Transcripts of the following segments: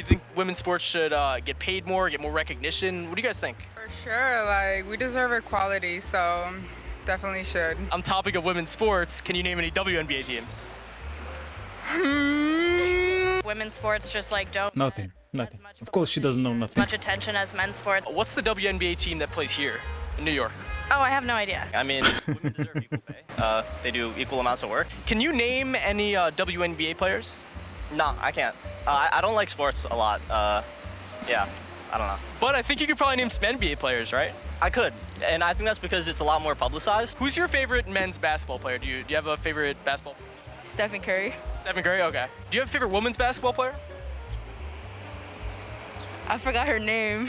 You think women's sports should get paid more, get more recognition? What do you guys think? For sure, like, we deserve equality, so definitely should. On topic of women's sports, can you name any WNBA teams? Women's sports just like don't Nothing. Of course she doesn't know nothing. much attention as men's sports. What's the WNBA team that plays here in New York? Oh, I have no idea. I mean, women deserve equal pay. They do equal amounts of work. Can you name any WNBA players? No, I can't. I don't like sports a lot. Yeah, I don't know. But I think you could probably name some NBA players, right? I could, and I think that's because it's a lot more publicized. Who's your favorite men's basketball player? Do you have a favorite basketball? Stephen Curry. Stephen Curry, okay. Do you have a favorite women's basketball player? I forgot her name.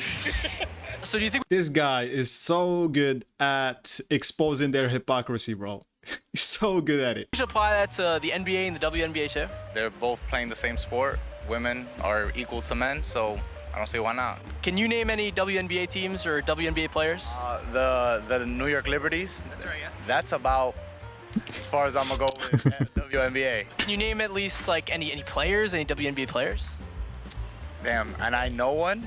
So do you think This guy is so good at exposing their hypocrisy, bro. He's so good at it. we should apply that to the NBA and the WNBA too? They're both playing the same sport. Women are equal to men, so I don't see why not. Can you name any WNBA teams or WNBA players? The New York Liberties. That's right, yeah. That's about as far as I'm gonna go with WNBA. Can you name at least like any players, any WNBA players? Damn, and I know one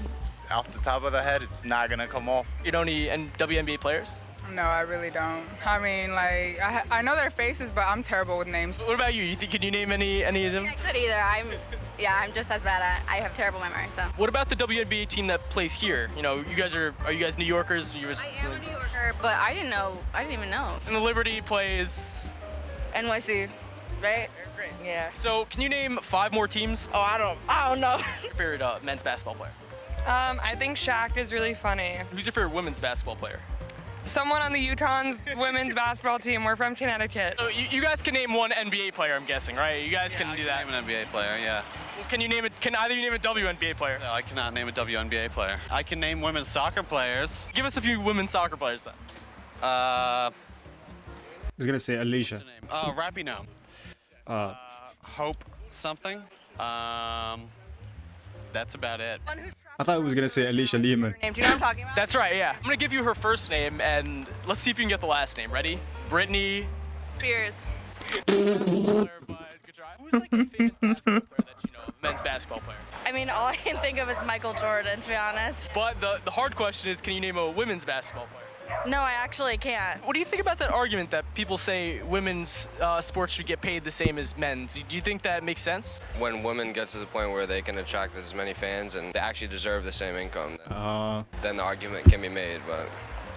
off the top of the head. It's not gonna come off. You know any WNBA players? No, I really don't. I mean, like, I know their faces, but I'm terrible with names. What about you? Can you name any of them? I could either. I'm just as bad at. I have terrible memory. So. What about the WNBA team that plays here? You know, are you guys New Yorkers? I am a New Yorker, but I didn't know. I didn't even know. And the Liberty plays. NYC, right? Great. Yeah. So can you name 5 more teams? Oh, I don't know. Your favorite men's basketball player? I think Shaq is really funny. Who's your favorite women's basketball player? Someone on the Utah's women's basketball team. We're from Connecticut. So you guys can name one NBA player, I'm guessing, right? You guys can do that. Name an NBA player, yeah. Well, can you name it? Can either you name a WNBA player? No, I cannot name a WNBA player. I can name women's soccer players. Give us a few women's soccer players then. I was gonna say Alicia. Rapinoe. Hope something. That's about it. I thought I was gonna say Alicia Lehman. Name. Do you know what I'm talking about? That's right, yeah. I'm gonna give you her first name and let's see if you can get the last name. Ready? Brittany. Spears. Good try. Who's like a famous basketball player that you know, men's basketball player? I mean, all I can think of is Michael Jordan, to be honest. But the hard question is, can you name a women's basketball player? No, I actually can't. What do you think about that argument that people say women's sports should get paid the same as men's? Do you think that makes sense? When women get to the point where they can attract as many fans and they actually deserve the same income, then the argument can be made. But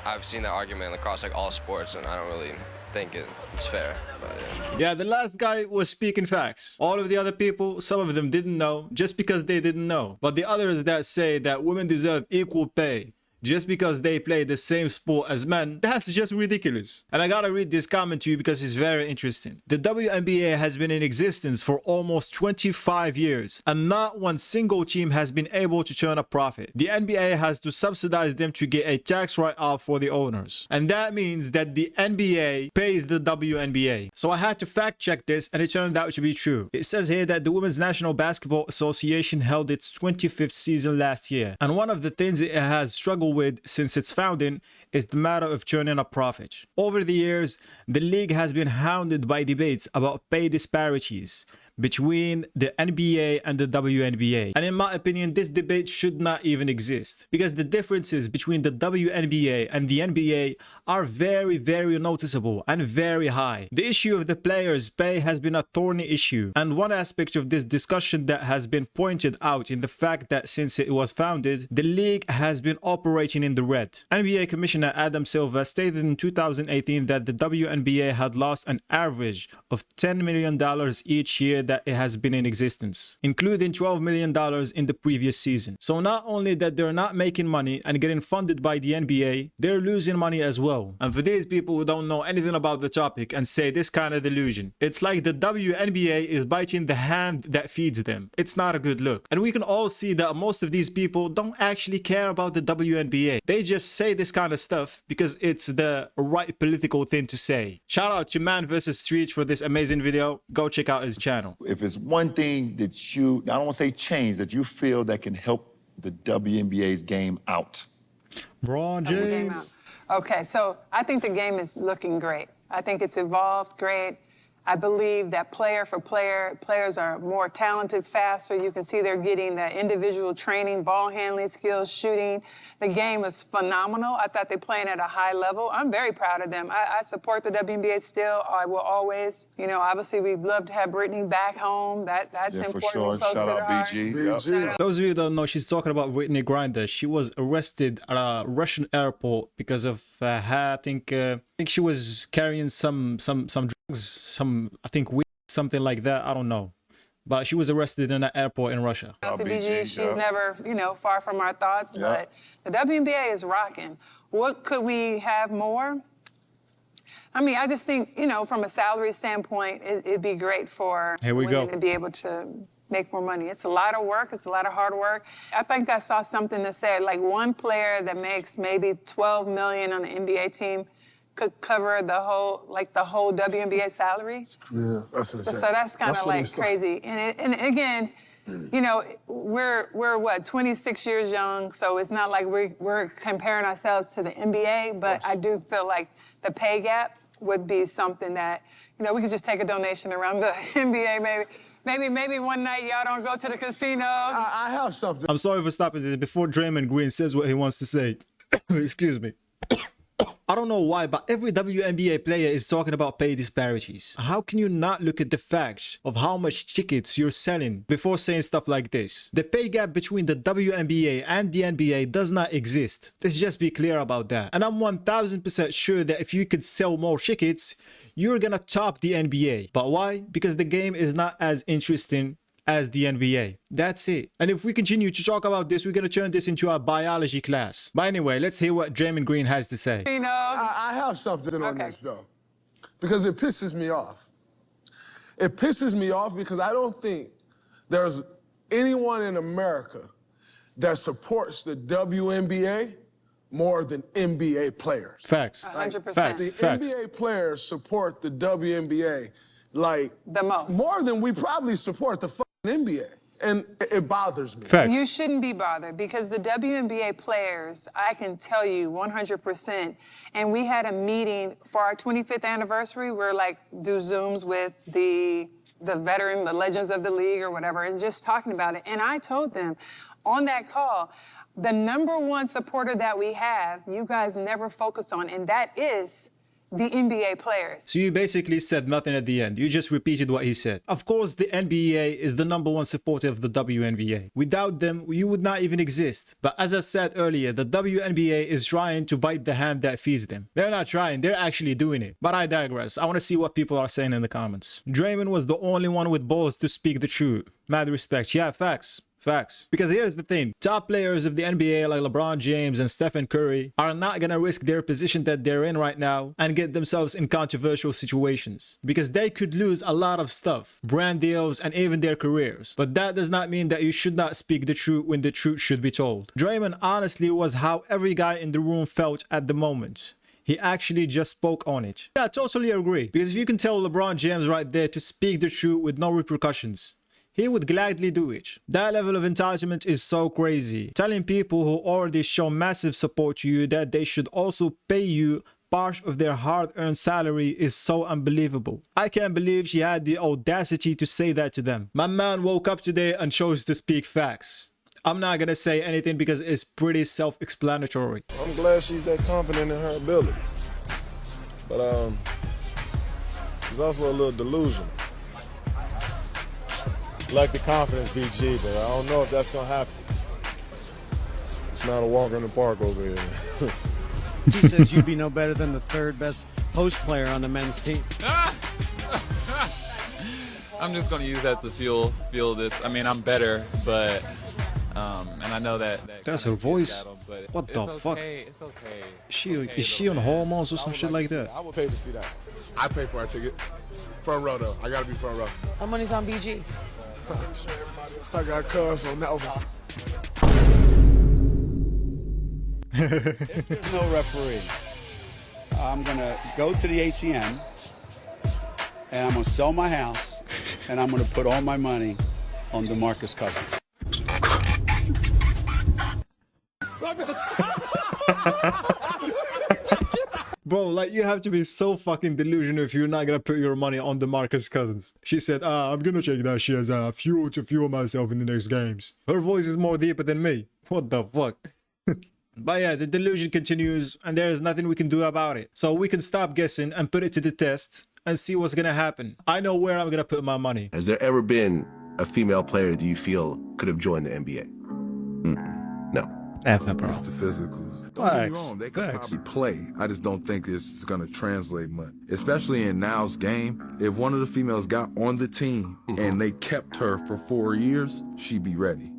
I've seen that argument across like all sports, and I don't really think it's fair. But, Yeah, the last guy was speaking facts. All of the other people, some of them didn't know just because they didn't know. But the others that say that women deserve equal pay just because they play the same sport as men, that's just ridiculous. And I gotta read this comment to you because it's very interesting. The WNBA has been in existence for almost 25 years and not one single team has been able to turn a profit. The NBA has to subsidize them to get a tax write-off for the owners. And that means that the NBA pays the WNBA. So I had to fact check this and it turned out to be true. It says here that the Women's National Basketball Association held its 25th season last year. And one of the things it has struggled with since its founding is the matter of turning a profit. Over the years, the league has been hounded by debates about pay disparities between the NBA and the WNBA. And in my opinion, this debate should not even exist because the differences between the WNBA and the NBA are very, very noticeable and very high. The issue of the players' pay has been a thorny issue, and one aspect of this discussion that has been pointed out in the fact that since it was founded, the league has been operating in the red. NBA Commissioner Adam Silver stated in 2018 that the WNBA had lost an average of $10 million each year that it has been in existence, including $12 million in the previous season. So not only that they're not making money and getting funded by the NBA, they're losing money as well. And for these people who don't know anything about the topic and say this kind of delusion, it's like the WNBA is biting the hand that feeds them. It's not a good look. And we can all see that most of these people don't actually care about the WNBA. They just say this kind of stuff because it's the right political thing to say. Shout out to Man vs. Street for this amazing video. Go check out his channel. If it's one thing that you, I don't want to say change, that you feel that can help the WNBA's game out. Bron James. Okay, so I think the game is looking great. I think it's evolved great. I believe that player for player, players are more talented, faster. You can see they're getting that individual training, ball handling skills, shooting. The game is phenomenal. I thought they're playing at a high level. I'm very proud of them. I support the WNBA still. I will always, you know, obviously we'd love to have Brittany back home. That's Yeah, important. for sure. Close Shout to out the heart. BG. Yep. Those of you who don't know, she's talking about Whitney Grindr. She was arrested at a Russian airport because of I think she was carrying some drugs, I think weed, something like that. I don't know, but she was arrested in an airport in Russia. To BG, she's never, you know, far from our thoughts. But the WNBA is rocking. What could we have more? I mean, I just think, you know, from a salary standpoint, it'd be great for women to be able to make more money. It's a lot of work. It's a lot of hard work. I think I saw something that said like one player that makes maybe $12 million on the NBA team could cover the whole WNBA salary. Yeah, that's insane. So that's kind of like crazy. And again, you know, we're what, 26 years young, so it's not like we're comparing ourselves to the NBA, but I do feel like the pay gap would be something that, you know, we could just take a donation around the NBA maybe. Maybe one night y'all don't go to the casinos. I have something. I'm sorry for stopping this before Draymond Green says what he wants to say. Excuse me. I don't know why, but every WNBA player is talking about pay disparities. How can you not look at the fact of how much tickets you're selling before saying stuff like this? The pay gap between the WNBA and the NBA does not exist. Let's just be clear about that. And I'm 1000% sure that if you could sell more tickets, you're gonna top the NBA. But why? Because the game is not as interesting as the NBA. That's it. And if we continue to talk about this, we're gonna turn this into a biology class. But anyway, let's hear what Draymond Green has to say. I have something on this though, because it pisses me off. It pisses me off because I don't think there's anyone in America that supports the WNBA more than NBA players. Facts. 100%. The NBA players support the WNBA like the most. More than we probably support the fucking NBA. And it bothers me. Facts. You shouldn't be bothered because the WNBA players, I can tell you 100%, and we had a meeting for our 25th anniversary. We're like, do Zooms with the veteran, the legends of the league or whatever, and just talking about it. And I told them on that call, the #1 supporter that we have, you guys never focus on, and that is the NBA players. So you basically said nothing at the end. You just repeated what he said. Of course, the NBA is the #1 supporter of the WNBA. Without them, you would not even exist. But as I said earlier, the WNBA is trying to bite the hand that feeds them. They're not trying, they're actually doing it. But I digress. I want to see what people are saying in the comments. Draymond was the only one with balls to speak the truth. Mad respect. Yeah, facts. Facts. Because here's the thing, top players of the NBA like LeBron James and Stephen Curry are not gonna risk their position that they're in right now and get themselves in controversial situations. Because they could lose a lot of stuff, brand deals and even their careers. But that does not mean that you should not speak the truth when the truth should be told. Draymond honestly was how every guy in the room felt at the moment. He actually just spoke on it. Yeah, I totally agree. Because if you can tell LeBron James right there to speak the truth with no repercussions, he would gladly do it. That level of entitlement is so crazy. Telling people who already show massive support to you that they should also pay you part of their hard-earned salary is so unbelievable. I can't believe she had the audacity to say that to them. My man woke up today and chose to speak facts. I'm not gonna say anything because it's pretty self-explanatory. I'm glad she's that confident in her abilities. But she's also a little delusional. Like the confidence, BG, but I don't know if that's gonna happen. It's not a walk in the park over here. She says you'd be no better than the 3rd best post player on the men's team. I'm just gonna use that to fuel this. I mean, I'm better, but and I know that that's her voice. Battle, what the fuck? It's okay. Is she on hormones or some shit like that? I would pay to see that. I pay for our ticket. Front row though. I gotta be front row. How money's on BG? I got cuz on that one. If there's no referee, I'm gonna go to the ATM and I'm gonna sell my house and I'm gonna put all my money on DeMarcus Cousins. Bro, like, you have to be so fucking delusional if you're not gonna put your money on DeMarcus Cousins. She said, I'm gonna check that she has fuel to fuel myself in the next games. Her voice is more deeper than me. What the fuck? But yeah, the delusion continues and there is nothing we can do about it. So we can stop guessing and put it to the test and see what's gonna happen. I know where I'm gonna put my money. Has there ever been a female player that you feel could have joined the NBA? No. Ever, bro. It's the physicals. Don't get me wrong, they could probably play. I just don't think it's going to translate much. Especially in now's game, if one of the females got on the team and they kept her for 4 years, she'd be ready.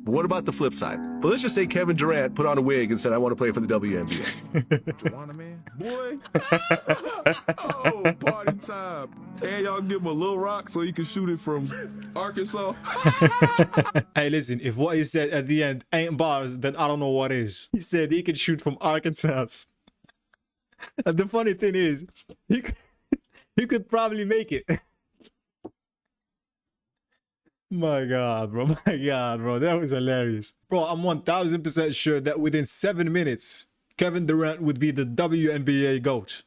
But what about the flip side? But let's just say Kevin Durant put on a wig and said, I want to play for the WNBA. Joanna, man? Boy. Oh, party time. And y'all give him a little rock so he can shoot it from Arkansas. Hey, listen, if what he said at the end ain't bars, then I don't know what is. He said he can shoot from Arkansas. And the funny thing is, he could probably make it. My God, bro. My God, bro. That was hilarious. Bro, I'm 1000% sure that within 7 minutes, Kevin Durant would be the WNBA GOAT.